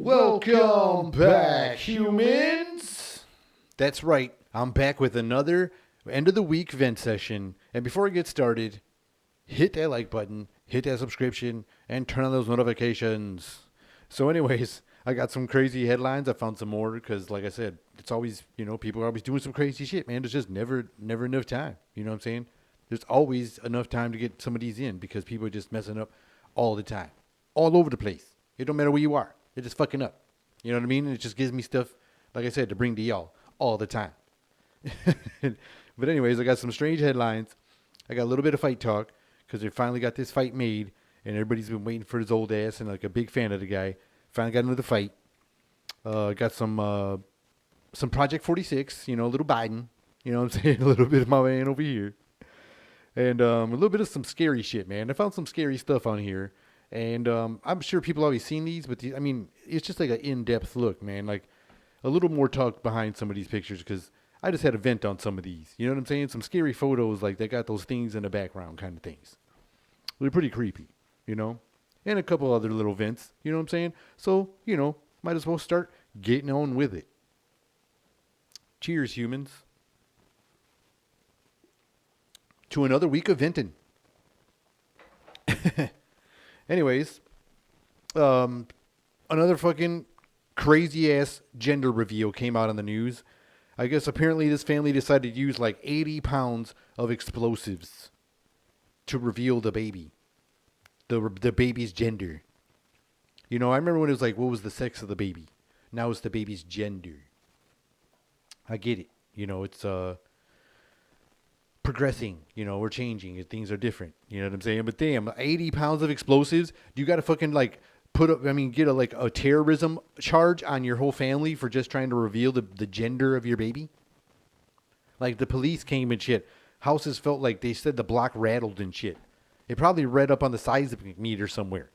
Welcome back, humans! That's right, I'm back with another end of the week vent session. And before I get started, hit that like button, hit that subscription, and turn on those notifications. So, anyways, I got some crazy headlines. I found some more because, like I said, it's always, people are always doing some crazy shit, man. There's just never enough time. You know what I'm saying? There's always enough time to get some of these in because people are just messing up all the time, all over the place. It don't matter where you are. They're just fucking up. You know what I mean? And it just gives me stuff, like I said, to bring to y'all all the time. But anyways, I got some strange headlines. I got a little bit of fight talk because they finally got this fight made, and everybody's been waiting for his old ass and like a big fan of the guy. Finally got into the fight. Got some Project 46, a little Biden. You know what I'm saying? A little bit of my man over here. And a little bit of some scary shit, man. I found some scary stuff on here. And I'm sure people always seen these, but it's just like an in-depth look, man. Like a little more talk behind some of these pictures because I just had a vent on some of these. You know what I'm saying? Some scary photos, like they got those things in the background kind of things. They're pretty creepy, and a couple other little vents, you know what I'm saying? So, might as well start getting on with it. Cheers, humans, to another week of venting. Anyways, another fucking crazy ass gender reveal came out on the news. I guess apparently this family decided to use like 80 pounds of explosives to reveal the baby, the baby's gender. I remember when it was like, what was the sex of the baby? Now it's the baby's gender. I get it. It's progressing. We're changing. Things are different. You know what I'm saying? But damn, 80 pounds of explosives. You got to fucking like get a terrorism charge on your whole family for just trying to reveal the gender of your baby. Like the police came and shit. Houses felt like they said the block rattled and shit. It probably read up on the seismic meter somewhere.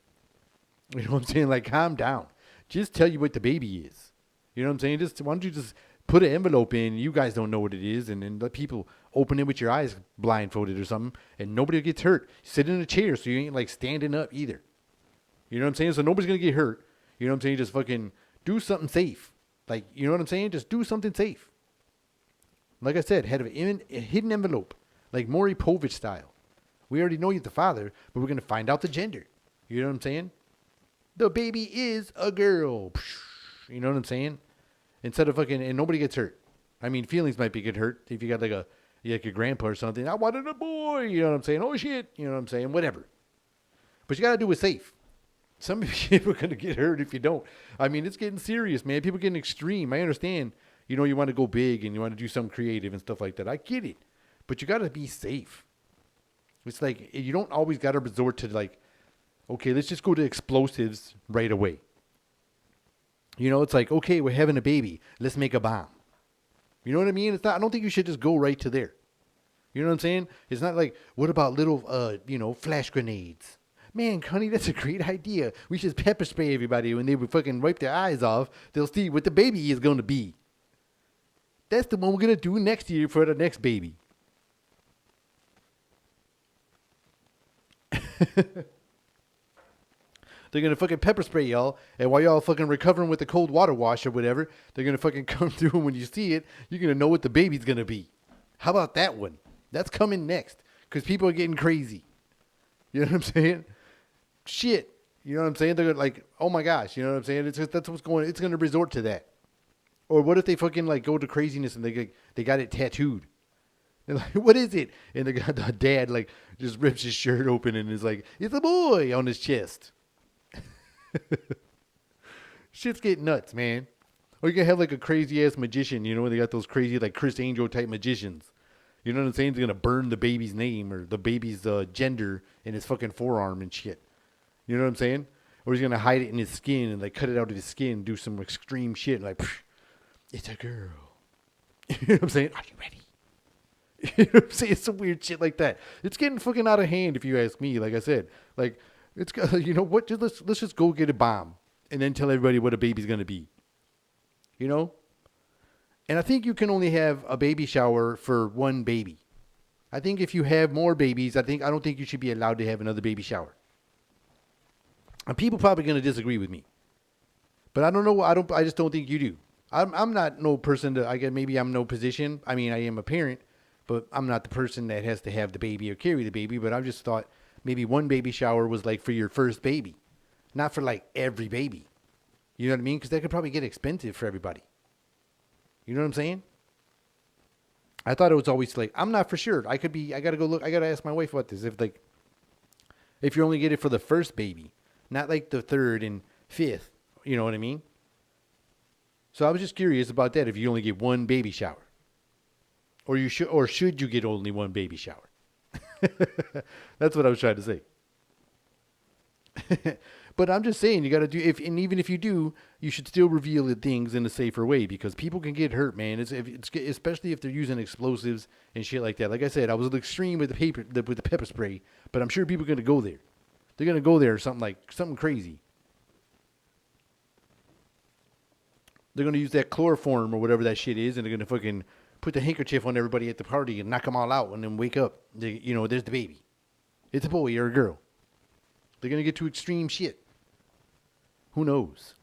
You know what I'm saying? Like, calm down. Just tell you what the baby is. You know what I'm saying? Why don't you just put an envelope in? You guys don't know what it is, and then let people open it with your eyes blindfolded or something, and nobody gets hurt. Sit in a chair so you ain't like standing up either. You know what I'm saying? So nobody's gonna get hurt. You know what I'm saying? Just fucking do something safe. Like, you know what I'm saying? Just do something safe. Like I said, had a hidden envelope, like Maury Povich style. We already know you're the father, but we're gonna find out the gender. You know what I'm saying? The baby is a girl. You know what I'm saying? Instead of fucking, and nobody gets hurt. Feelings might get hurt if you got like your grandpa or something. I wanted a boy. You know what I'm saying? Oh shit. You know what I'm saying? Whatever. But you gotta do it safe. Some people are gonna get hurt if you don't. It's getting serious, man. People getting extreme. I understand. You want to go big and you want to do something creative and stuff like that. I get it. But you gotta be safe. It's like you don't always gotta resort to like, okay, let's just go to explosives right away. It's like, okay, we're having a baby. Let's make a bomb. You know what I mean? I don't think you should just go right to there. You know what I'm saying? It's not like, what about little, flash grenades? Man, honey, that's a great idea. We should pepper spray everybody. When they would fucking wipe their eyes off, they'll see what the baby is going to be. That's the one we're going to do next year for the next baby. They're going to fucking pepper spray y'all. And while y'all fucking recovering with the cold water wash or whatever, they're going to fucking come through. And when you see it, you're going to know what the baby's going to be. How about that one? That's coming next. Because people are getting crazy. You know what I'm saying? Shit. You know what I'm saying? They're like, oh my gosh. You know what I'm saying? That's what's going on. It's going to resort to that. Or what if they fucking like go to craziness and they got it tattooed? They're like, what is it? And the dad like just rips his shirt open and is like, it's a boy on his chest. Shit's getting nuts, man. Or you can have like a crazy ass magician, they got those crazy like Chris Angel type magicians. You know what I'm saying? They're gonna burn the baby's name or the baby's gender in his fucking forearm and shit. You know what I'm saying? Or he's gonna hide it in his skin and like cut it out of his skin and do some extreme shit like, it's a girl. You know what I'm saying? Are you ready? You know what I'm saying? It's some weird shit like that. It's getting fucking out of hand if you ask me. Like I said, like it's what? Let's just go get a bomb and then tell everybody what a baby's gonna be. And I think you can only have a baby shower for one baby. I think if you have more babies, I don't think you should be allowed to have another baby shower. And people probably going to disagree with me, but I don't know. I just don't think you do. I'm not no person to. I guess maybe I'm no position. I mean, I am a parent, but I'm not the person that has to have the baby or carry the baby. But I just thought maybe one baby shower was like for your first baby, not for like every baby. You know what I mean? Because that could probably get expensive for everybody. You know what I'm saying? I thought it was always like, I'm not for sure. I got to go look. I got to ask my wife about this. If you only get it for the first baby, not like the third and fifth. You know what I mean? So I was just curious about that. If you only get one baby shower, or should you get only one baby shower? That's what I was trying to say. But I'm just saying, you got to do and even if you do, you should still reveal the things in a safer way because people can get hurt, man. It's especially if they're using explosives and shit like that. Like I said, I was an extreme with the pepper spray, but I'm sure people are gonna go there. They're gonna go there something crazy. They're gonna use that chloroform or whatever that shit is, and they're gonna fucking put the handkerchief on everybody at the party and knock them all out, and then wake up. There's the baby. It's a boy or a girl. They're gonna get to extreme shit. Who knows?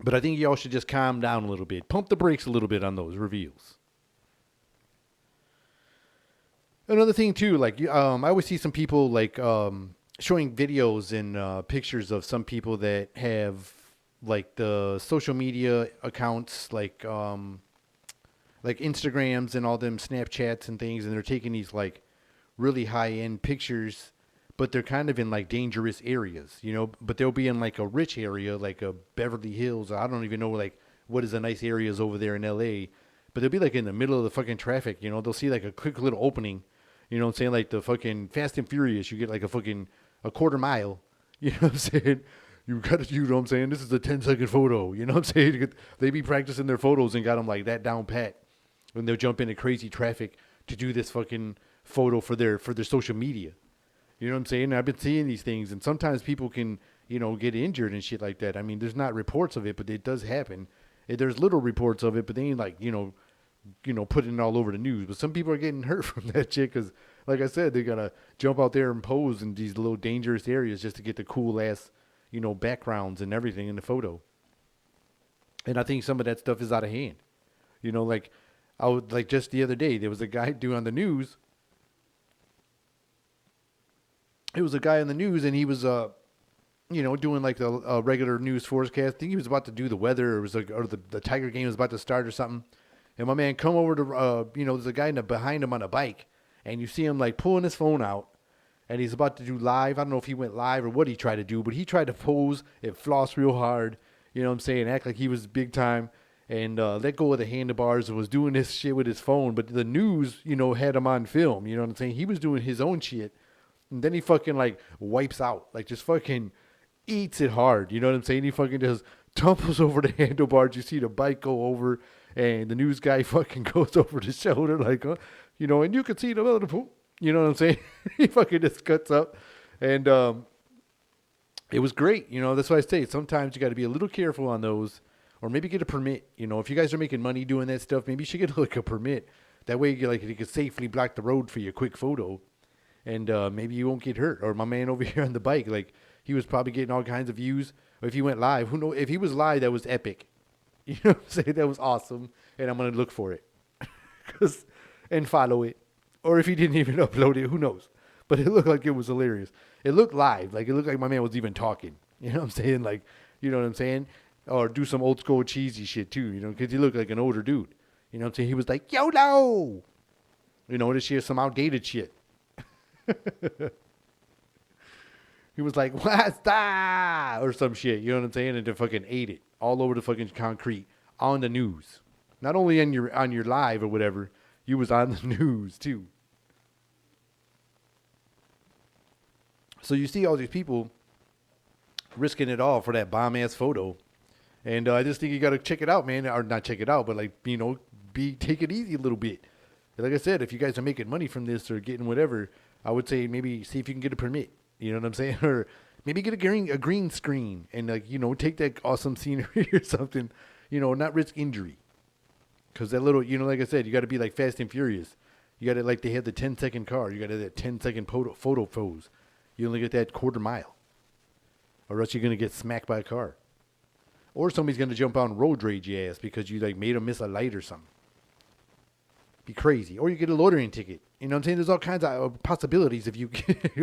But I think y'all should just calm down a little bit. Pump the brakes a little bit on those reveals. Another thing too, like I always see some people showing videos and pictures of some people that have like the social media accounts like Instagrams and all them Snapchats and things, and they're taking these like really high end pictures, but they're kind of in like dangerous areas, but they'll be in like a rich area, like a Beverly Hills. I don't even know like what is the nice areas over there in LA, but they'll be like in the middle of the fucking traffic, they'll see like a quick little opening, what I'm saying? Like the fucking Fast and Furious, you get like a quarter mile, you know what I'm saying? You got to, you know what I'm saying? This is a 10-second photo, you know what I'm saying? They be practicing their photos and got them like that down pat. When they'll jump into crazy traffic to do this fucking photo for their social media. You know what I'm saying? I've been seeing these things, and sometimes people can, get injured and shit like that. I mean, there's not reports of it, but it does happen. There's little reports of it, but they ain't like, putting it all over the news. But some people are getting hurt from that shit because, like I said, they're going to jump out there and pose in these little dangerous areas just to get the cool ass, backgrounds and everything in the photo. And I think some of that stuff is out of hand. Just the other day, there was a guy doing on the news. It was a guy on the news, and he was, doing like a regular news forecast. I think he was about to do the weather, or the Tiger game was about to start or something. And my man come over to, there's a guy behind him on a bike, and you see him like pulling his phone out, and he's about to do live. I don't know if he went live or what he tried to do, but he tried to pose and floss real hard. You know what I'm saying? Act like he was big time. And let go of the handlebars and was doing this shit with his phone. But the news, had him on film. You know what I'm saying? He was doing his own shit. And then he fucking, like, wipes out. Like, just fucking eats it hard. You know what I'm saying? He fucking just tumbles over the handlebars. You see the bike go over. And the news guy fucking goes over the shoulder. Like, and you can see the other poop. You know what I'm saying? He fucking just cuts up. And it was great. That's why I say sometimes you got to be a little careful on those. Or maybe get a permit. If you guys are making money doing that stuff, maybe you should get like a permit. That way, you can safely block the road for your quick photo, and maybe you won't get hurt. Or my man over here on the bike, like he was probably getting all kinds of views. Or if he went live, who knows? If he was live, that was epic. You know what I'm saying? That was awesome, and I'm gonna look for it, and follow it. Or if he didn't even upload it, who knows? But it looked like it was hilarious. It looked live, like it looked like my man was even talking. You know what I'm saying? Like, you know what I'm saying? Or do some old school cheesy shit too, because he looked like an older dude. You know what I'm saying? He was like, YOLO! This year some outdated shit. He was like, what's that? Or some shit, you know what I'm saying? And they fucking ate it all over the fucking concrete on the news. Not only on your live or whatever, you was on the news too. So you see all these people risking it all for that bomb-ass photo. And I just think you got to check it out, man. Or not check it out, but take it easy a little bit. Like I said, if you guys are making money from this or getting whatever, I would say maybe see if you can get a permit. You know what I'm saying? Or maybe get a green screen and take that awesome scenery or something. Not risk injury. Because that little, like I said, you got to be like Fast and Furious. You got to, like, they have the 10-second car. You got to have that 10-second photo pose. You only get that quarter mile. Or else you're going to get smacked by a car. Or somebody's going to jump out and road rage your ass because you, like, made them miss a light or something. Be crazy. Or you get a loitering ticket. You know what I'm saying? There's all kinds of possibilities if you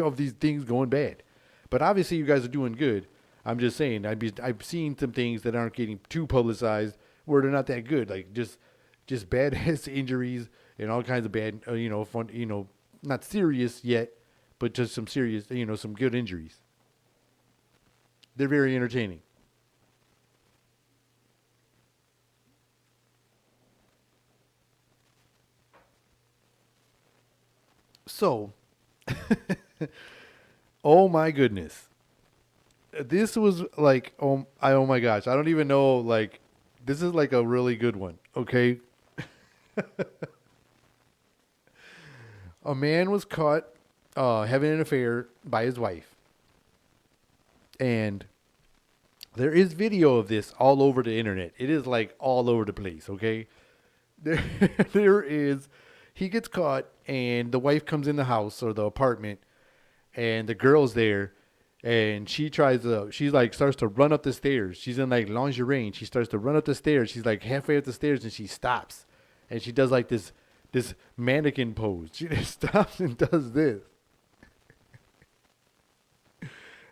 of these things going bad. But obviously you guys are doing good. I'm just saying, I've seen some things that aren't getting too publicized where they're not that good. Like, just badass injuries and all kinds of bad, fun, not serious yet, but just some serious, some good injuries. They're very entertaining. So, oh my goodness. This was like, oh my gosh. I don't even know, like, this is like a really good one, okay? A man was caught having an affair by his wife. And there is video of this all over the internet. It is like all over the place, okay? There, there is. He gets caught, and the wife comes in the house or the apartment, and the girl's there, and she's like, starts to run up the stairs. She's in like lingerie, and she starts to run up the stairs. She's like halfway up the stairs, and she stops, and she does like this mannequin pose. She just stops and does this,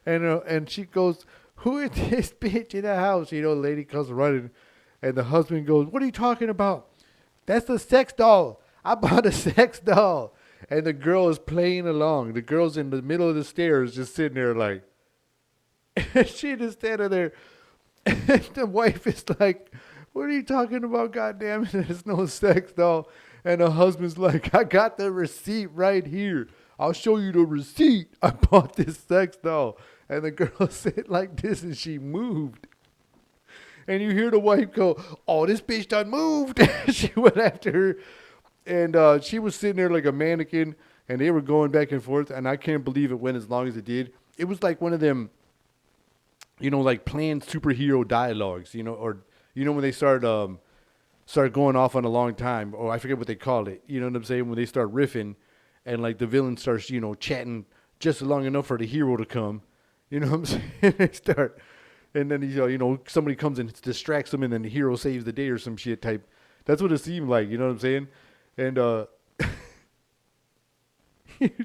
and she goes, "Who is this bitch in the house?" The lady comes running, and the husband goes, "What are you talking about? That's the sex doll. I bought a sex doll." And the girl is playing along. The girl's in the middle of the stairs just sitting there like, she just standing there. And the wife is like, "What are you talking about, goddamn it? There's no sex doll." And the husband's like, "I got the receipt right here. I'll show you the receipt. I bought this sex doll." And the girl said like this, and she moved. And you hear the wife go, "Oh, this bitch done moved." She went after her. And she was sitting there like a mannequin, and they were going back and forth, and I can't believe it went as long as it did. It was like one of them, like planned superhero dialogues, or when they start going off on a long time, or I forget what they called it. You know what I'm saying? When they start riffing, and like the villain starts, chatting just long enough for the hero to come. You know what I'm saying? They start, and then somebody comes and distracts them, and then the hero saves the day or some shit type. That's what it seemed like. You know what I'm saying? And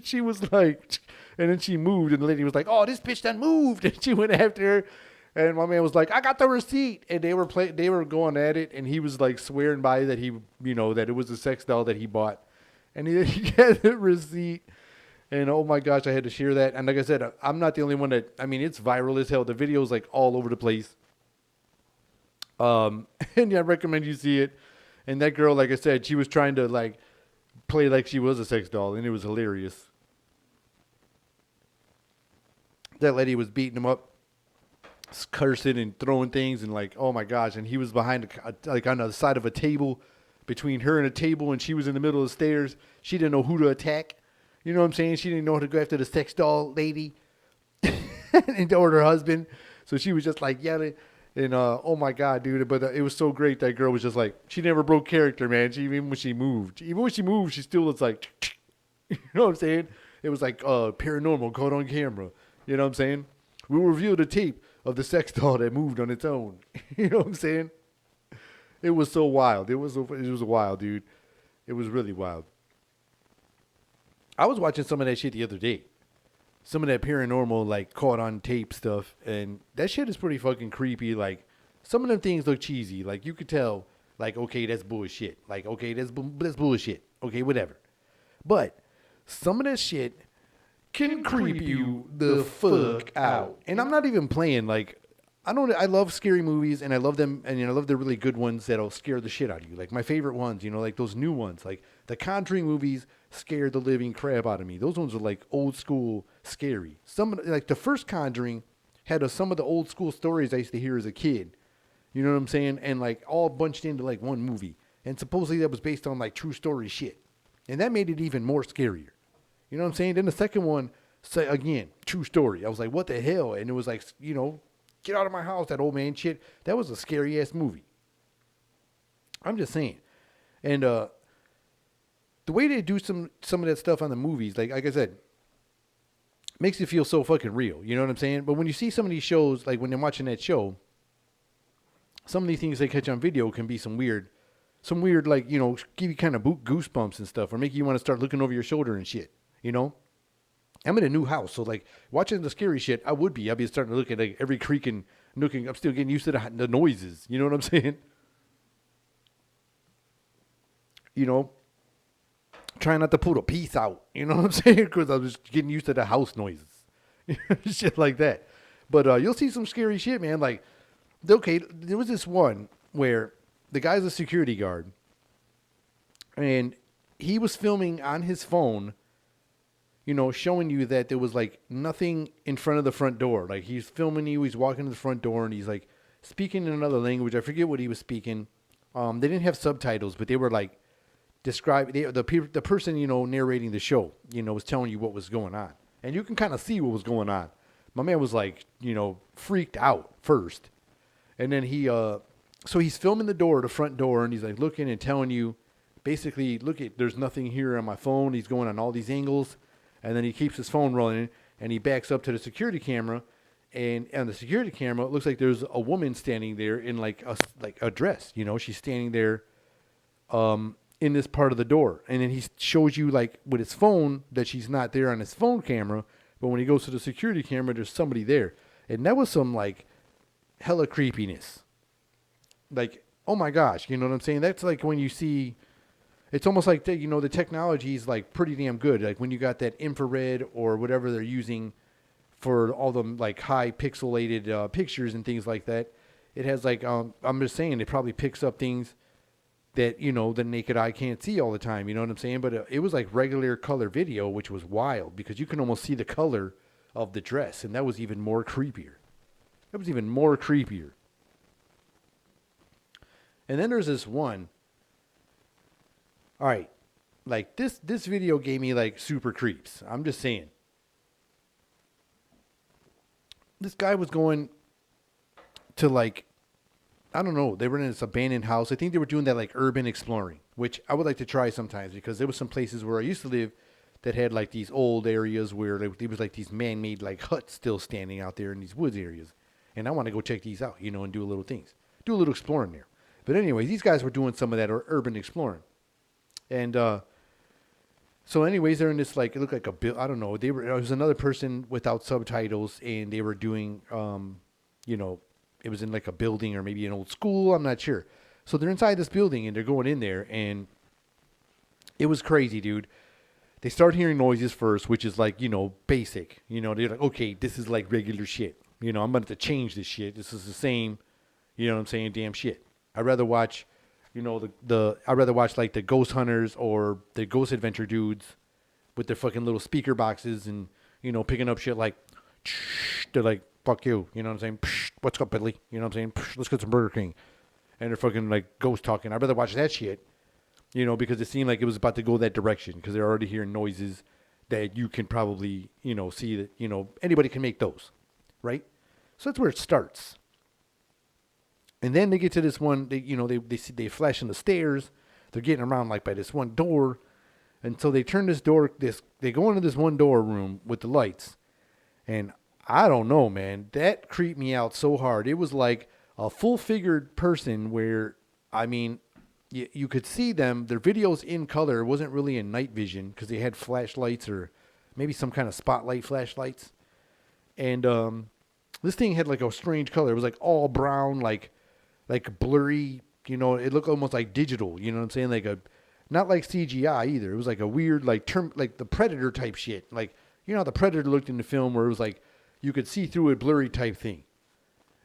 she was like, and then she moved, and the lady was like, "Oh, this bitch done moved," and she went after her. And my man was like, "I got the receipt," and they were going at it, and he was like swearing by that that it was a sex doll that he bought, and he had the receipt. And oh my gosh, I had to share that. And like I said, I'm not the only one it's viral as hell. The video's like all over the place. And yeah, I recommend you see it. And that girl, like I said, she was trying to like play like she was a sex doll, and it was hilarious. That lady was beating him up, cursing and throwing things, and like, oh my gosh. And he was behind, like on the side of a table, between her and a table, and she was in the middle of the stairs. She didn't know who to attack. You know what I'm saying? She didn't know how to go after the sex doll lady or her husband. So she was just like yelling. And oh my God, dude! But it was so great. That girl was just like, she never broke character, man. Even when she moved, she still was like, you know what I'm saying? It was like paranormal caught on camera. You know what I'm saying? We will reveal the tape of the sex doll that moved on its own. You know what I'm saying? It was so wild. It was wild, dude. It was really wild. I was watching some of that shit the other day. Some of that paranormal, like, caught on tape stuff. And that shit is pretty fucking creepy. Like, some of them things look cheesy. Like, you could tell, like, okay, that's bullshit. Like, okay, that's bullshit. Okay, whatever. But some of that shit can creep you the fuck out. And I'm not even playing. Like, I love scary movies, and I love them, and I love the really good ones that'll scare the shit out of you. Like my favorite ones, like those new ones, like the Conjuring movies scared the living crap out of me. Those ones are like old school scary. Like the first Conjuring had some of the old school stories I used to hear as a kid. You know what I'm saying? And like all bunched into like one movie. And supposedly that was based on like true story shit. And that made it even more scarier. You know what I'm saying? Then the second one, again, true story. I was like, what the hell? And it was like, get out of my house, that old man shit. That was a scary ass movie. I'm just saying. And the way they do some of that stuff on the movies, like I said, makes it feel so fucking real. You know what I'm saying? But when you see some of these shows, like when they're watching that show, some of these things they catch on video can be some weird, like, you know, give you kind of goosebumps and stuff, or make you want to start looking over your shoulder and shit. You know? I'm in a new house, so like watching the scary shit, I'd be starting to look at like every creak and nooking. I'm still getting used to the noises. You know what I'm saying? You know, trying not to pull the piece out. You know what I'm saying? Because I was getting used to the house noises, shit like that. But you'll see some scary shit, man. Like, okay, there was this one where the guy's a security guard, and he was filming on his phone, you know, showing you that there was like nothing in front of the front door. Like, he's filming you, he's walking to the front door, and he's like speaking in another language. I forget what he was speaking. They didn't have subtitles, but they were like the person, you know, narrating the show, you know, was telling you what was going on, and you can kind of see what was going on. My man was like, you know, freaked out first, and then so he's filming the front door, and he's like looking and telling you, basically, there's nothing here on my phone. He's going on all these angles. And then he keeps his phone rolling, and he backs up to the security camera, and on the security camera, it looks like there's a woman standing there in like a dress. You know, she's standing there, in this part of the door, and then he shows you like with his phone that she's not there on his phone camera, but when he goes to the security camera, there's somebody there, and that was some like hella creepiness. Like, oh my gosh, you know what I'm saying? That's like when you see. It's almost like, you know, the technology is like pretty damn good. Like when you got that infrared or whatever they're using for all the like high pixelated pictures and things like that. It has like, I'm just saying, it probably picks up things that, you know, the naked eye can't see all the time. You know what I'm saying? But it was like regular color video, which was wild because you can almost see the color of the dress. And that was even more creepier. And then there's this one. All right, like this video gave me like super creeps. I'm just saying. This guy was going to like, I don't know, they were in this abandoned house. I think they were doing that like urban exploring, which I would like to try sometimes because there was some places where I used to live that had like these old areas where there was like these man-made like huts still standing out there in these woods areas. And I want to go check these out, you know, and do a little exploring there. But anyway, these guys were doing some of that urban exploring. And so anyways, they're in this, like, it looked like I don't know. It was another person without subtitles, and they were doing, you know, it was in like a building or maybe an old school. I'm not sure. So they're inside this building, and they're going in there, and it was crazy, dude. They start hearing noises first, which is like, you know, basic. You know, they're like, okay, this is like regular shit. You know, I'm going to change this shit. This is the same, you know what I'm saying, damn shit. I'd rather watch... You know, I'd rather watch like the Ghost Hunters or the Ghost Adventure dudes with their fucking little speaker boxes and, you know, picking up shit like, they're like, fuck you. You know what I'm saying? What's up, Billy? You know what I'm saying? Let's get some Burger King. And they're fucking like ghost talking. I'd rather watch that shit, you know, because it seemed like it was about to go that direction because they're already hearing noises that you can probably, you know, see that, you know, anybody can make those, right? So that's where it starts. And then they get to this one, they flash in the stairs. They're getting around like by this one door. And so they turn they go into this one door room with the lights. And I don't know, man, that creeped me out so hard. It was like a full-figured person where, I mean, you could see them. Their videos in color. It wasn't really in night vision because they had flashlights or maybe some kind of spotlight flashlights. And this thing had like a strange color. It was like all brown, like blurry, you know, it looked almost like digital, you know what I'm saying? Like not like CGI either. It was like a weird, like like the Predator type shit. Like, you know how the Predator looked in the film where it was like, you could see through it, blurry type thing.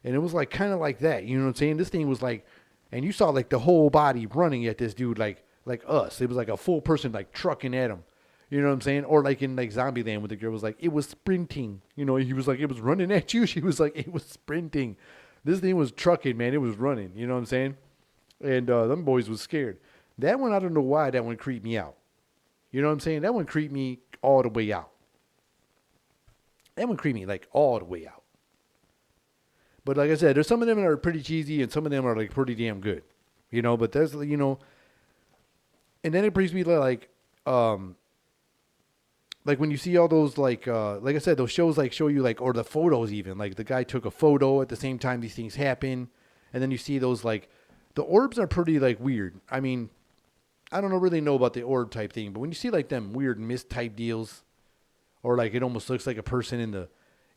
And it was like, kind of like that, you know what I'm saying? This thing was like, and you saw like the whole body running at this dude, like us. It was like a full person, like trucking at him. You know what I'm saying? Or like in like Zombieland where the girl was like, it was sprinting. You know, he was like, it was running at you. She was like, it was sprinting. This thing was trucking, man. It was running. You know what I'm saying? And them boys was scared. That one, I don't know why that one creeped me out. You know what I'm saying? That one creeped me all the way out. That one creeped me like all the way out. But like I said, there's some of them that are pretty cheesy and some of them are like pretty damn good. You know, but there's, you know, And then it brings me to like when you see all those like I said, those shows like show you like, or the photos even, like the guy took a photo at the same time these things happen, and then you see those like the orbs are pretty like weird. I mean, I don't really know about the orb type thing, but when you see like them weird mist type deals, or like it almost looks like a person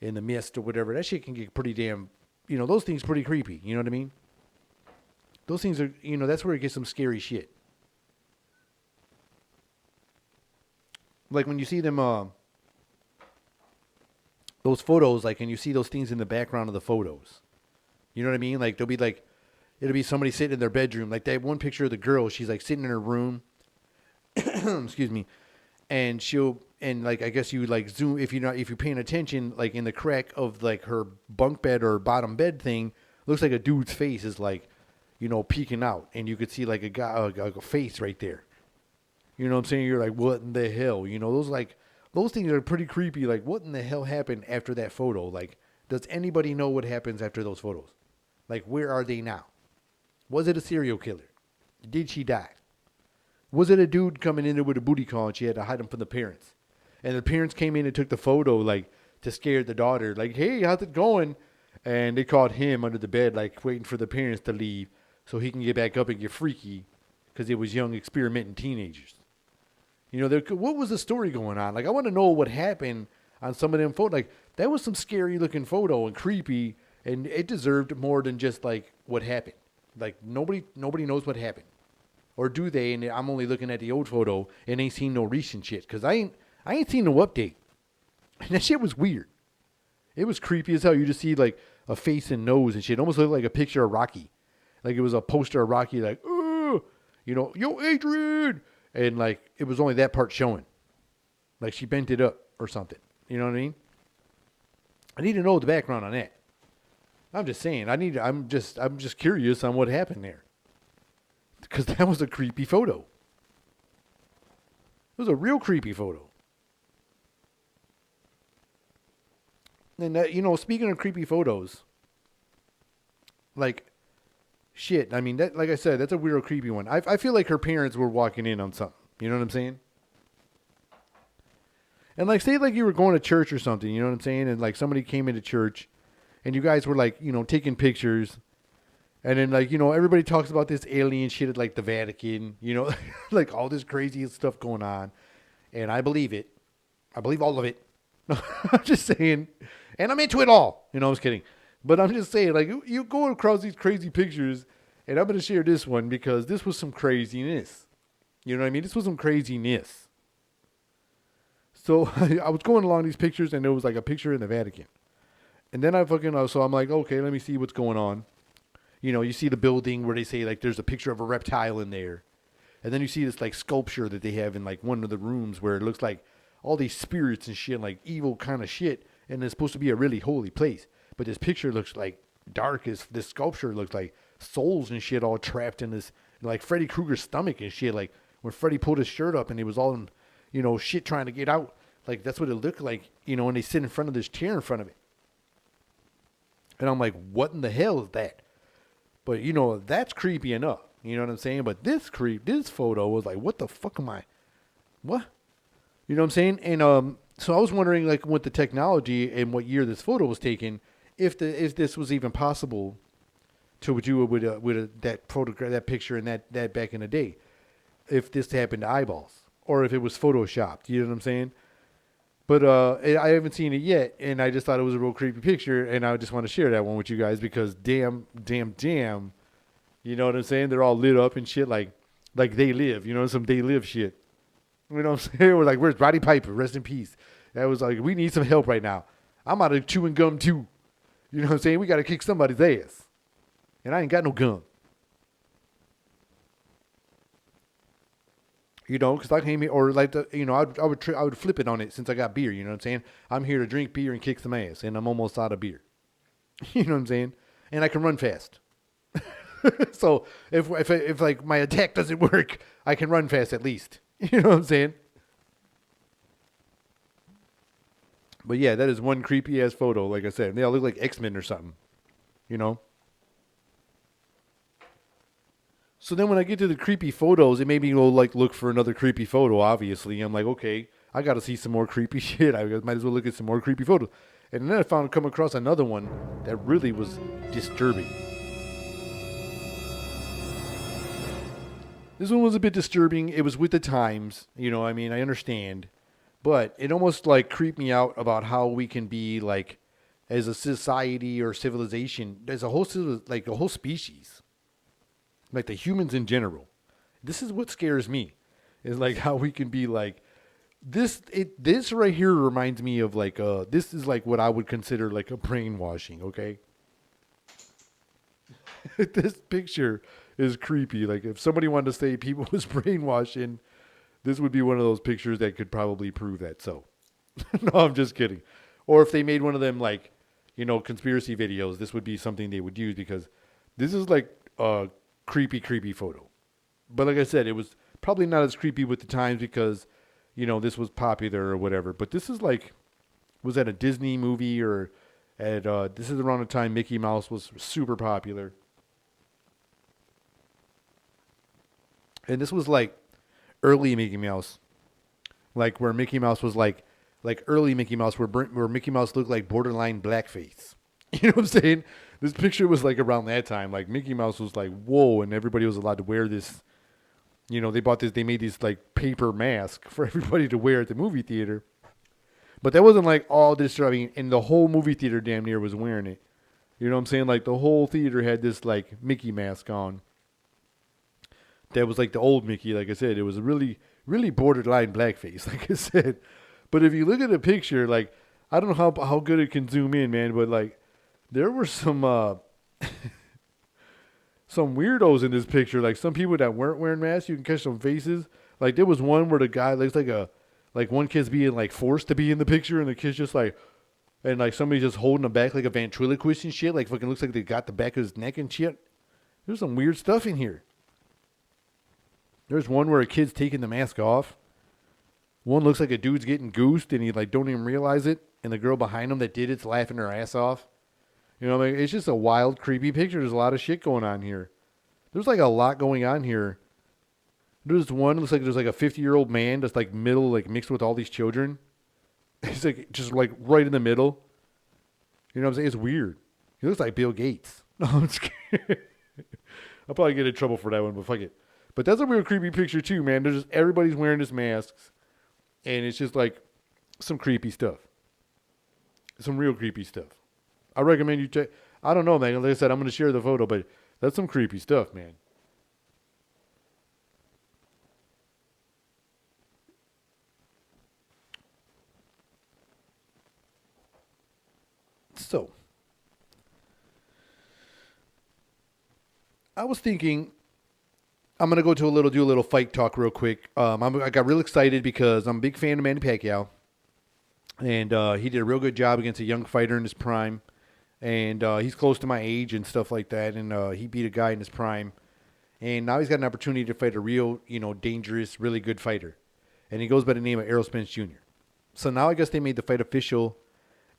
in the mist or whatever, that shit can get pretty damn, those things pretty creepy. You know what I mean? Those things are, that's where it gets some scary shit. Like when you see them, those photos, like, and you see those things in the background of the photos. You know what I mean? Like it'll be somebody sitting in their bedroom. Like that one picture of the girl, she's like sitting in her room. Excuse me. And and like, I guess you like zoom, if you're paying attention, like in the crack of like her bunk bed or bottom bed thing, looks like a dude's face is like, peeking out, and you could see like a guy, like a face right there. You know what I'm saying? You're like, what in the hell? Those things are pretty creepy. Like, what in the hell happened after that photo? Like, does anybody know what happens after those photos? Like, where are they now? Was it a serial killer? Did she die? Was it a dude coming in there with a booty call and she had to hide him from the parents? And the parents came in and took the photo, like, to scare the daughter. Like, hey, how's it going? And they caught him under the bed, like, waiting for the parents to leave so he can get back up and get freaky because it was young, experimenting teenagers. What was the story going on? Like, I want to know what happened on some of them photos. Like, that was some scary looking photo and creepy, and it deserved more than just like what happened. Like, nobody knows what happened, or do they? And I'm only looking at the old photo and ain't seen no recent shit because I ain't seen no update. And that shit was weird. It was creepy as hell. You just see like a face and nose and shit. It almost looked like a picture of Rocky, like it was a poster of Rocky. Like, oh, yo, Adrian. And, like, it was only that part showing. Like, she bent it up or something. You know what I mean? I need to know the background on that. I'm just saying. I'm just curious on what happened there. Because that was a creepy photo. It was a real creepy photo. And, speaking of creepy photos, like, shit, I mean, that, like I said, that's a weird, creepy one. I feel like her parents were walking in on something. You know what I'm saying? And, like, say, like, you were going to church or something, you know what I'm saying? And, like, somebody came into church, and you guys were, like, taking pictures. And then, like, everybody talks about this alien shit at, like, the Vatican, like, all this crazy stuff going on. And I believe it. I believe all of it. I'm just saying. And I'm into it all. I was kidding. But I'm just saying, like, you go across these crazy pictures, and I'm going to share this one because this was some craziness. You know what I mean? This was some craziness. So I was going along these pictures, and there was, like, a picture in the Vatican. And then so I'm like, okay, let me see what's going on. You see the building where they say, like, there's a picture of a reptile in there. And then you see this, like, sculpture that they have in, like, one of the rooms where it looks like all these spirits and shit, like, evil kind of shit. And it's supposed to be a really holy place. But this picture looks like dark as this sculpture looks like souls and shit all trapped in this, like Freddy Krueger's stomach and shit. Like when Freddy pulled his shirt up and he was all in, shit trying to get out. Like that's what it looked like, and they sit in front of this chair in front of it. And I'm like, what in the hell is that? But, that's creepy enough. You know what I'm saying? But this photo was like, what the fuck am I? What? You know what I'm saying? And so I was wondering, like, with the technology and what year this photo was taken, if this was even possible to do it with that photograph, that picture, and that back in the day, if this happened to eyeballs or if it was photoshopped. You know what I'm saying? But I haven't seen it yet, and I just thought it was a real creepy picture, and I just want to share that one with you guys because damn, you know what I'm saying? They're all lit up and shit like They Live, some They Live shit. You know what I'm saying? We're like, where's Roddy Piper? Rest in peace. That was like, we need some help right now. I'm out of chewing gum too. You know what I'm saying? We got to kick somebody's ass. And I ain't got no gum. Because I came here, or like, I would flip it on it since I got beer. You know what I'm saying? I'm here to drink beer and kick some ass, and I'm almost out of beer. You know what I'm saying? And I can run fast. So if like my attack doesn't work, I can run fast at least. You know what I'm saying? But yeah, that is one creepy ass photo. Like I said, they all look like X-Men or something. So then when I get to the creepy photos, it made me go like look for another creepy photo. Obviously, I'm like, okay, I got to see some more creepy shit. I might as well look at some more creepy photos. And then I come across another one that really was disturbing. This one was a bit disturbing. It was with the times, I mean, I understand, but it almost like creeped me out about how we can be like, as a society or civilization, as a whole like a whole species, like the humans in general. This is what scares me, is like how we can be like this. This right here reminds me of like this is like what I would consider like a brainwashing. Okay, this picture is creepy. Like if somebody wanted to say people was brainwashing, this would be one of those pictures that could probably prove that. So, no, I'm just kidding. Or if they made one of them like, conspiracy videos, this would be something they would use because this is like a creepy, creepy photo. But like I said, it was probably not as creepy with the times because, this was popular or whatever. But this is like, was at a Disney movie or at, this is around the time Mickey Mouse was super popular. And this was like early Mickey Mouse, like where Mickey Mouse was like early Mickey Mouse, where Mickey Mouse looked like borderline blackface. You know what I'm saying? This picture was like around that time. Like Mickey Mouse was like, whoa, and everybody was allowed to wear this. They made these like paper mask for everybody to wear at the movie theater. But that wasn't like all this. I mean, and the whole movie theater damn near was wearing it. You know what I'm saying? Like the whole theater had this like Mickey mask on. That was like the old Mickey. Like I said, it was really, really borderline blackface. Like I said, but if you look at the picture, like I don't know how good it can zoom in, man. But like there were some some weirdos in this picture. Like some people that weren't wearing masks. You can catch some faces. Like there was one where the guy looks like one kid's being like forced to be in the picture, and the kid's just like, and like somebody's just holding him back like a ventriloquist and shit. Like fucking looks like they got the back of his neck and shit. There's some weird stuff in here. There's one where a kid's taking the mask off. One looks like a dude's getting goosed and he like don't even realize it. And the girl behind him that did it's laughing her ass off. You know what I mean? It's just a wild, creepy picture. There's a lot of shit going on here. There's like a lot going on here. There's one, looks like there's like a 50-year-old man that's like middle, like mixed with all these children. He's like just like right in the middle. You know what I'm saying? It's weird. He looks like Bill Gates. No, I'm scared. I'll probably get in trouble for that one, but fuck it. But that's a real creepy picture too, man. There's just everybody's wearing these masks, and it's just like some creepy stuff. Some real creepy stuff. I recommend you check. I don't know, man. Like I said, I'm going to share the photo, but that's some creepy stuff, man. So, I was thinking I'm gonna go to do a little fight talk real quick. I got real excited because I'm a big fan of Manny Pacquiao, and he did a real good job against a young fighter in his prime, and he's close to my age and stuff like that, and he beat a guy in his prime, and now he's got an opportunity to fight a real, dangerous, really good fighter, and he goes by the name of Errol Spence Jr. So now I guess they made the fight official,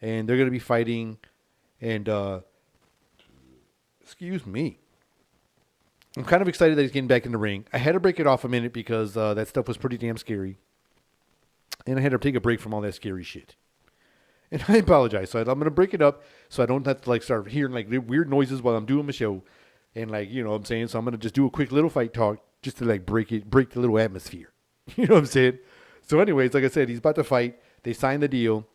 and they're gonna be fighting, and excuse me. I'm kind of excited that he's getting back in the ring. I had to break it off a minute because that stuff was pretty damn scary. And I had to take a break from all that scary shit. And I apologize. So I'm going to break it up so I don't have to like start hearing like weird noises while I'm doing my show. And like, you know what I'm saying? So I'm going to just do a quick little fight talk just to like break the little atmosphere. You know what I'm saying? So anyways, like I said, he's about to fight. They signed the deal.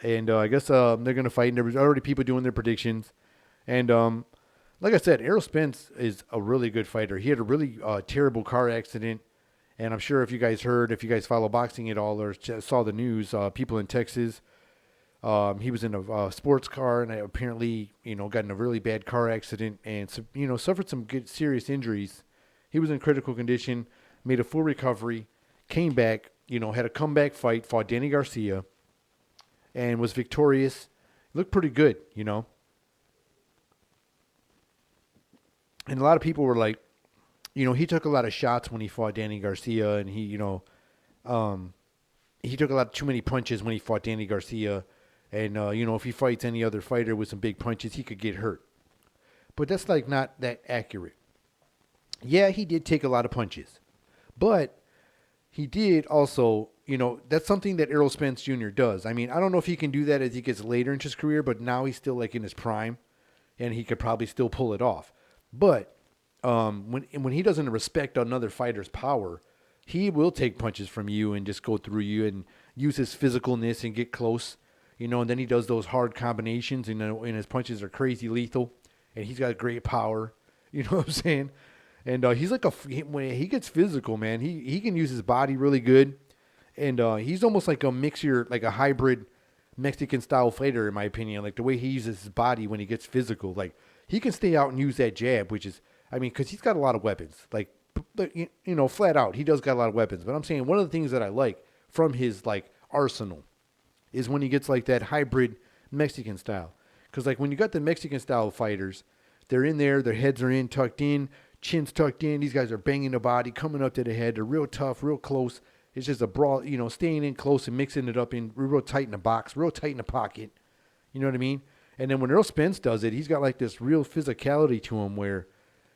And I guess they're going to fight. And there was already people doing their predictions. And like I said, Errol Spence is a really good fighter. He had a really terrible car accident. And I'm sure if you guys follow boxing at all or saw the news, people in Texas, he was in a sports car and apparently, got in a really bad car accident and, suffered some good serious injuries. He was in critical condition, made a full recovery, came back, had a comeback fight, fought Danny Garcia, and was victorious. Looked pretty good, And a lot of people were like, he took a lot of shots when he fought Danny Garcia, and he took a lot too many punches when he fought Danny Garcia. And, if he fights any other fighter with some big punches, he could get hurt. But that's like not that accurate. Yeah, he did take a lot of punches, but he did also, that's something that Errol Spence Jr. does. I mean, I don't know if he can do that as he gets later into his career, but now he's still like in his prime, and he could probably still pull it off. But when he doesn't respect another fighter's power, he will take punches from you and just go through you and use his physicalness and get close, and then he does those hard combinations, and his punches are crazy lethal, and he's got great power. You know what I'm saying? And he's like when he gets physical, man, he can use his body really good, and he's almost like a mixture, like a hybrid Mexican style fighter, in my opinion. Like the way he uses his body when he gets physical, like he can stay out and use that jab, which is, I mean, because he's got a lot of weapons, like, but flat out, he does got a lot of weapons. But I'm saying one of the things that I like from his like arsenal is when he gets like that hybrid Mexican style, because like when you got the Mexican style fighters, they're in there, their heads are in, tucked in, chin's tucked in. These guys are banging the body, coming up to the head. They're real tough, real close. It's just a brawl, staying in close and mixing it up in real tight in the box, real tight in the pocket. You know what I mean? And then when Earl Spence does it, he's got like this real physicality to him where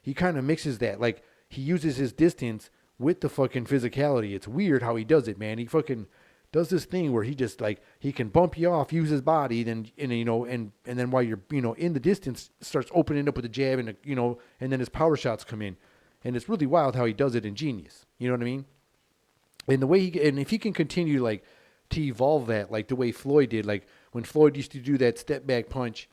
he kind of mixes that. Like he uses his distance with the fucking physicality. It's weird how he does it, man. He fucking does this thing where he just like he can bump you off, use his body, then and then while you're in the distance starts opening up with a jab and and then his power shots come in, and it's really wild how he does it in genius. You know what I mean? And the way and if he can continue like to evolve that, like the way Floyd did, like when Floyd used to do that step back punch,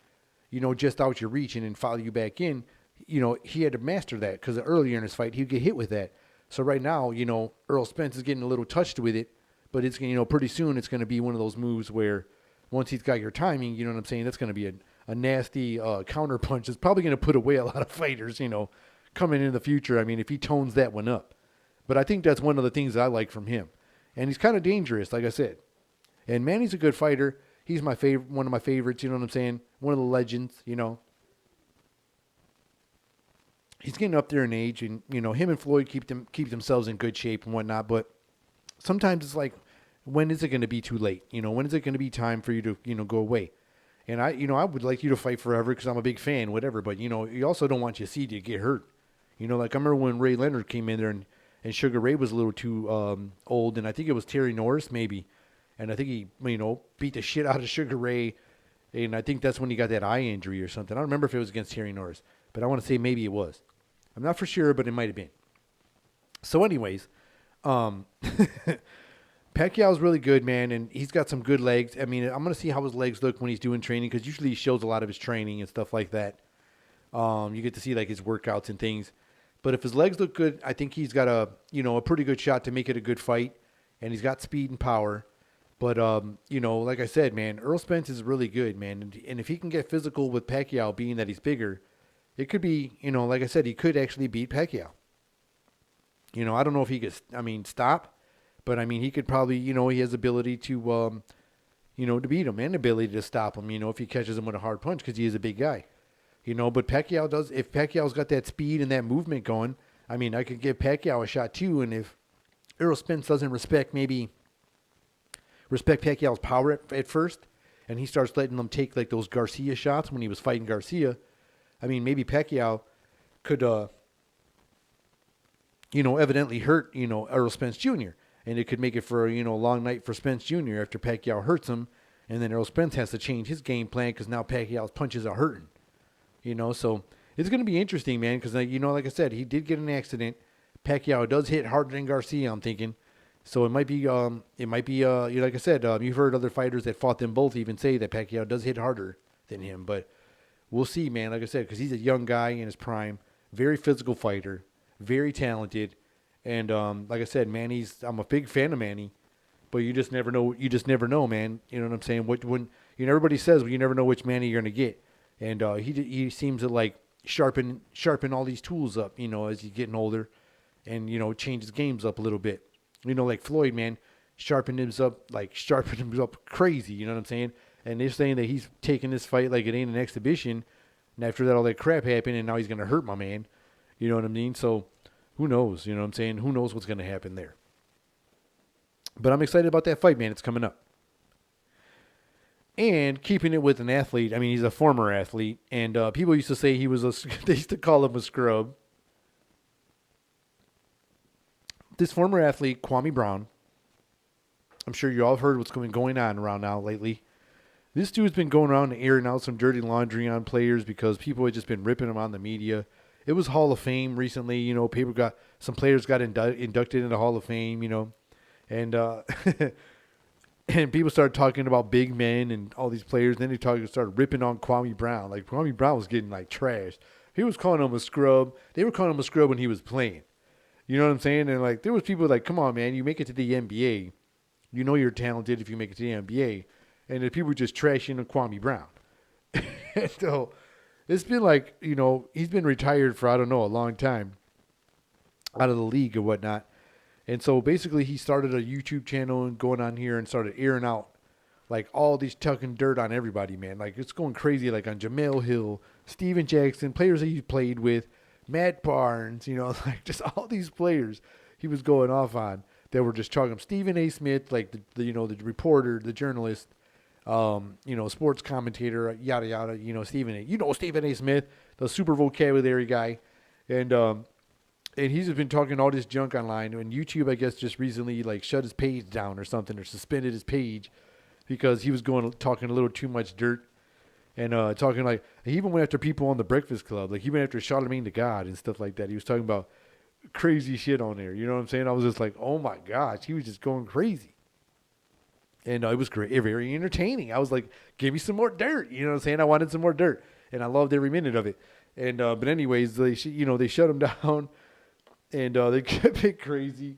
just out your reach and then follow you back in, he had to master that because earlier in his fight he'd get hit with that. So right now, Earl Spence is getting a little touched with it. But it's pretty soon it's going to be one of those moves where once he's got your timing, you know what I'm saying, that's going to be a nasty counter punch. It's probably going to put away a lot of fighters, coming in the future. I mean, if he tones that one up. But I think that's one of the things that I like from him. And he's kind of dangerous, like I said. And Manny's a good fighter. He's my favorite, one of my favorites, you know what I'm saying? One of the legends, He's getting up there in age, and, him and Floyd keep themselves in good shape and whatnot. But sometimes it's like, when is it going to be too late? When is it going to be time for you to, go away? And I would like you to fight forever because I'm a big fan, whatever. But, you also don't want your seed to get hurt. Like I remember when Ray Leonard came in there and Sugar Ray was a little too old. And I think it was Terry Norris maybe. And I think he, beat the shit out of Sugar Ray. And I think that's when he got that eye injury or something. I don't remember if it was against Terry Norris. But I want to say maybe it was. I'm not for sure, but it might have been. So anyways, Pacquiao's really good, man, and he's got some good legs. I mean, I'm going to see how his legs look when he's doing training because usually he shows a lot of his training and stuff like that. You get to see like his workouts and things. But if his legs look good, I think he's got a pretty good shot to make it a good fight, and he's got speed and power. But like I said, man, Earl Spence is really good, man, and if he can get physical with Pacquiao, being that he's bigger, it could be, like I said, he could actually beat Pacquiao. I don't know if he could, stop. But, he could probably, he has ability to, to beat him and ability to stop him, if he catches him with a hard punch because he is a big guy. But Pacquiao does, if Pacquiao's got that speed and that movement going, I could give Pacquiao a shot too. And if Errol Spence doesn't respect Pacquiao's power at first and he starts letting them take like those Garcia shots when he was fighting Garcia, maybe Pacquiao could, evidently hurt, Errol Spence Jr., and it could make it for, a long night for Spence Jr. after Pacquiao hurts him. And then Errol Spence has to change his game plan because now Pacquiao's punches are hurting. So it's going to be interesting, man, because, like I said, he did get an accident. Pacquiao does hit harder than Garcia, I'm thinking. So it might be, like I said, you've heard other fighters that fought them both even say that Pacquiao does hit harder than him. But we'll see, man, like I said, because he's a young guy in his prime, very physical fighter, very talented. And like I said, I'm a big fan of Manny, but you just never know. You just never know, man. You know what I'm saying? When everybody says, well, you never know which Manny you're gonna get, and he seems to like sharpen all these tools up, as he's getting older, and change his games up a little bit. Like Floyd, man, sharpened him up crazy. You know what I'm saying? And they're saying that he's taking this fight like it ain't an exhibition, and after that all that crap happened, and now he's gonna hurt my man. You know what I mean? So. Who knows? You know what I'm saying? Who knows what's going to happen there? But I'm excited about that fight, man. It's coming up. And keeping it with an athlete, he's a former athlete. And people used to say they used to call him a scrub. This former athlete, Kwame Brown, I'm sure you all heard what's going on around now lately. This dude's been going around and airing out some dirty laundry on players because people had just been ripping him on the media. It was Hall of Fame recently, some players got inducted into Hall of Fame, and and people started talking about big men and all these players. Then they started ripping on Kwame Brown. Like Kwame Brown was getting like trashed. He was calling him a scrub. They were calling him a scrub when he was playing. You know what I'm saying? And like there was people like, come on, man, you make it to the NBA. You know you're talented if you make it to the NBA. And the people just trashing on Kwame Brown. So it's been like, he's been retired for, I don't know, a long time out of the league or whatnot. And so basically he started a YouTube channel and going on here and started airing out like all these tucking dirt on everybody, man. Like it's going crazy, like on Jamel Hill, Steven Jackson, players that he played with, Matt Barnes, like just all these players he was going off on that were just talking. Stephen A. Smith, like the reporter, the journalist, sports commentator, yada yada. Stephen A. Smith, the super vocabulary guy, and he's been talking all this junk online. And YouTube, I guess, just recently like shut his page down or something, or suspended his page because he was talking a little too much dirt. And talking like, he even went after people on the Breakfast Club. Like he went after Charlamagne the God and stuff like that. He was talking about crazy shit on there. You know what I'm saying? I was just like, oh my gosh, he was just going crazy. And it was great, very entertaining. I was like, give me some more dirt. You know what I'm saying? I wanted some more dirt. And I loved every minute of it. And but anyways, they shut him down. And they kept it crazy.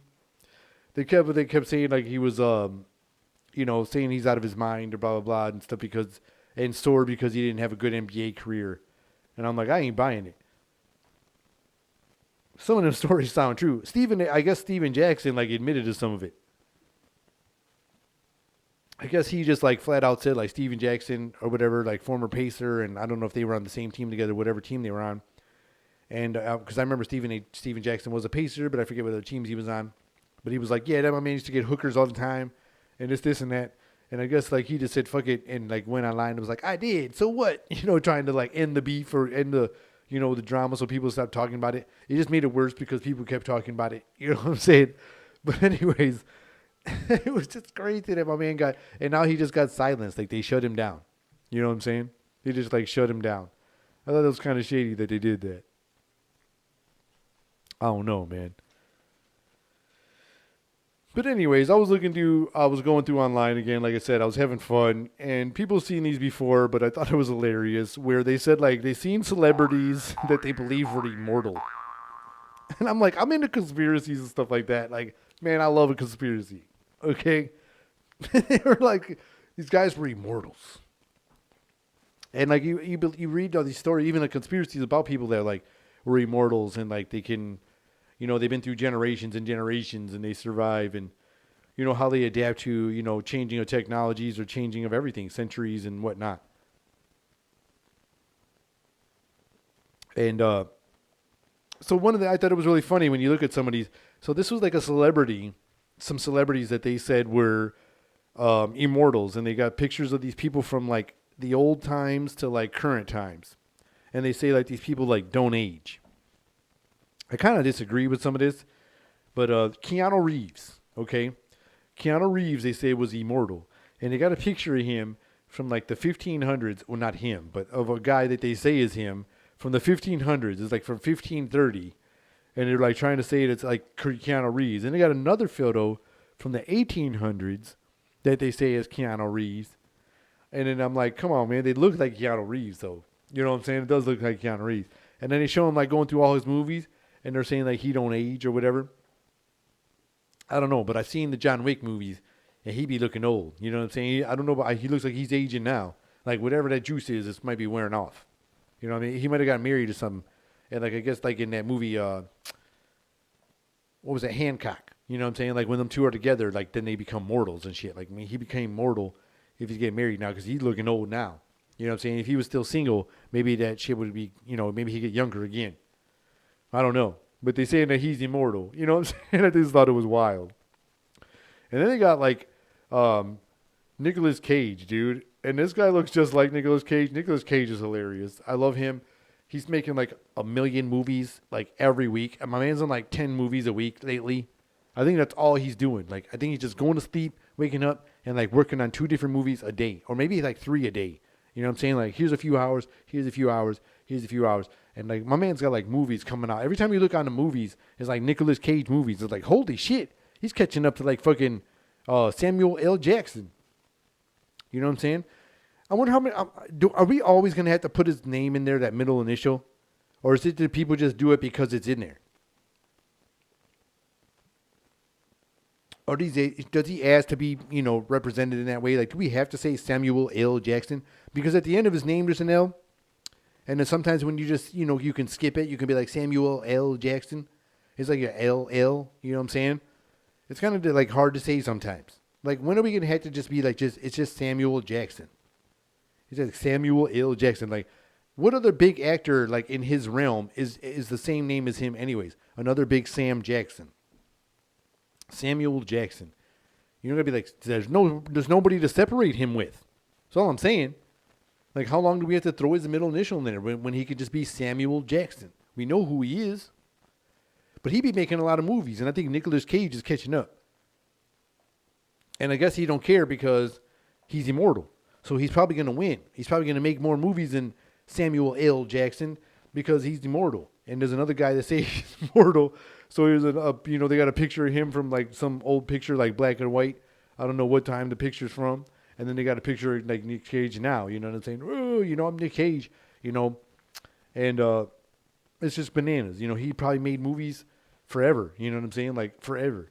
They kept saying like he was, saying he's out of his mind or blah, blah, blah and stuff and sore because he didn't have a good NBA career. And I'm like, I ain't buying it. Some of them stories sound true. I guess Steven Jackson like admitted to some of it. I guess he just like flat out said like Steven Jackson or whatever, like former Pacer, and I don't know if they were on the same team together, whatever team they were on. And because I remember Steven Jackson was a Pacer, but I forget what other teams he was on. But he was like, yeah, that my man used to get hookers all the time, and this and that. And I guess like he just said fuck it and like went online and was like, I did, so what? Trying to like end the beef or end the the drama so people stopped talking about it. It just made it worse because people kept talking about it. You know what I'm saying? But anyways, it was just crazy that my man got, and now he just got silenced. Like they shut him down. You know what I'm saying? They just like shut him down. I thought it was kind of shady that they did that. I don't know, man. But anyways, I was going through online again. Like I said, I was having fun, and people seen these before, but I thought it was hilarious where they said like they seen celebrities that they believe were immortal. And I'm like, I'm into conspiracies and stuff like that. Like, man, I love a conspiracy. Okay. They were like, these guys were immortals. And like you read all these stories, even the conspiracies about people that like were immortals and like they can, they've been through generations and generations and they survive, and how they adapt to changing of technologies or changing of everything, centuries and whatnot. And so I thought it was really funny when you look at some of these. So this was like some celebrities that they said were immortals, and they got pictures of these people from like the old times to like current times, and they say like these people like don't age. I kind of disagree with some of this, but Keanu Reeves, okay? Keanu Reeves, they say, was immortal. And they got a picture of him from like the 1500s. Well, not him, but of a guy that they say is him from the 1500s. It's like from 1530. And they're like trying to say it's like Keanu Reeves. And they got another photo from the 1800s that they say is Keanu Reeves. And then I'm like, come on, man. They look like Keanu Reeves, though. You know what I'm saying? It does look like Keanu Reeves. And then they show him like going through all his movies. And they're saying like he don't age or whatever. I don't know, but I've seen the John Wick movies, and he be looking old. You know what I'm saying? I don't know, but he looks like he's aging now. Like whatever that juice is, this might be wearing off. You know what I mean? He might have got married to some, and like I guess like in that movie, what was it, Hancock? You know what I'm saying? Like when them two are together, like then they become mortals and shit. Like he became mortal if he's getting married now because he's looking old now. You know what I'm saying? If he was still single, maybe that shit would be, maybe he'd get younger again. I don't know. But they saying that he's immortal. You know what I'm saying? I just thought it was wild. And then they got like Nicolas Cage, dude. And this guy looks just like Nicolas Cage. Nicolas Cage is hilarious. I love him. He's making like 1 million movies like every week. And my man's on like 10 movies a week lately. I think that's all he's doing. Like, I think he's just going to sleep, waking up, and like working on 2 different movies a day, or maybe like 3 a day. You know what I'm saying? Like, here's a few hours, here's a few hours, here's a few hours. And like, my man's got like movies coming out. Every time you look on the movies, it's like Nicolas Cage movies. It's like, holy shit, he's catching up to like fucking Samuel L. Jackson. You know what I'm saying? I wonder how many. Are we always gonna have to put his name in there, that middle initial, or is it that people just do it because it's in there? Or does he ask to be, represented in that way? Like, do we have to say Samuel L. Jackson? Because at the end of his name, there's an L. And then sometimes when you just, you can skip it. You can be like Samuel L. Jackson. It's like a LL. You know what I'm saying? It's kind of like hard to say sometimes. Like, when are we going to have to just be like, it's just Samuel Jackson? It's like Samuel L. Jackson. Like, what other big actor, like, in his realm is the same name as him anyways? Another big Sam Jackson. Samuel Jackson. You're going to be like, there's nobody to separate him with. That's all I'm saying. Like, how long do we have to throw his middle initial in there when he could just be Samuel Jackson? We know who he is. But he be making a lot of movies, and I think Nicolas Cage is catching up. And I guess he don't care because he's immortal. So he's probably going to win. He's probably going to make more movies than Samuel L. Jackson because he's immortal. And there's another guy that says he's immortal. So here's they got a picture of him from like some old picture, like black and white. I don't know what time the picture's from. And then they got a picture of like Nick Cage now. You know what I'm saying? Oh, I'm Nick Cage. And it's just bananas. He probably made movies forever. You know what I'm saying? Like forever.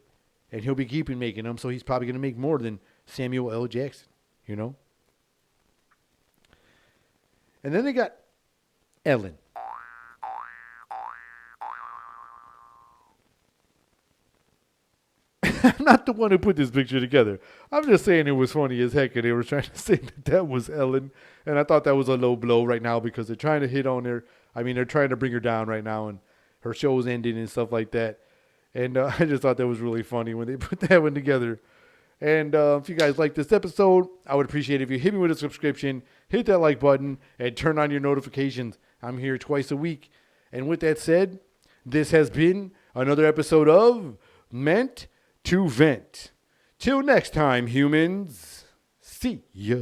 And he'll be keeping making them. So he's probably going to make more than Samuel L. Jackson. And then they got Ellen. I'm not the one who put this picture together. I'm just saying it was funny as heck, and they were trying to say that was Ellen. And I thought that was a low blow right now because they're trying to hit on her. I mean, they're trying to bring her down right now, and her show's ending and stuff like that. And I just thought that was really funny when they put that one together. And if you guys like this episode, I would appreciate it if you hit me with a subscription, hit that like button, and turn on your notifications. I'm here twice a week. And with that said, this has been another episode of Meant to Vent. Till next time, humans. See ya.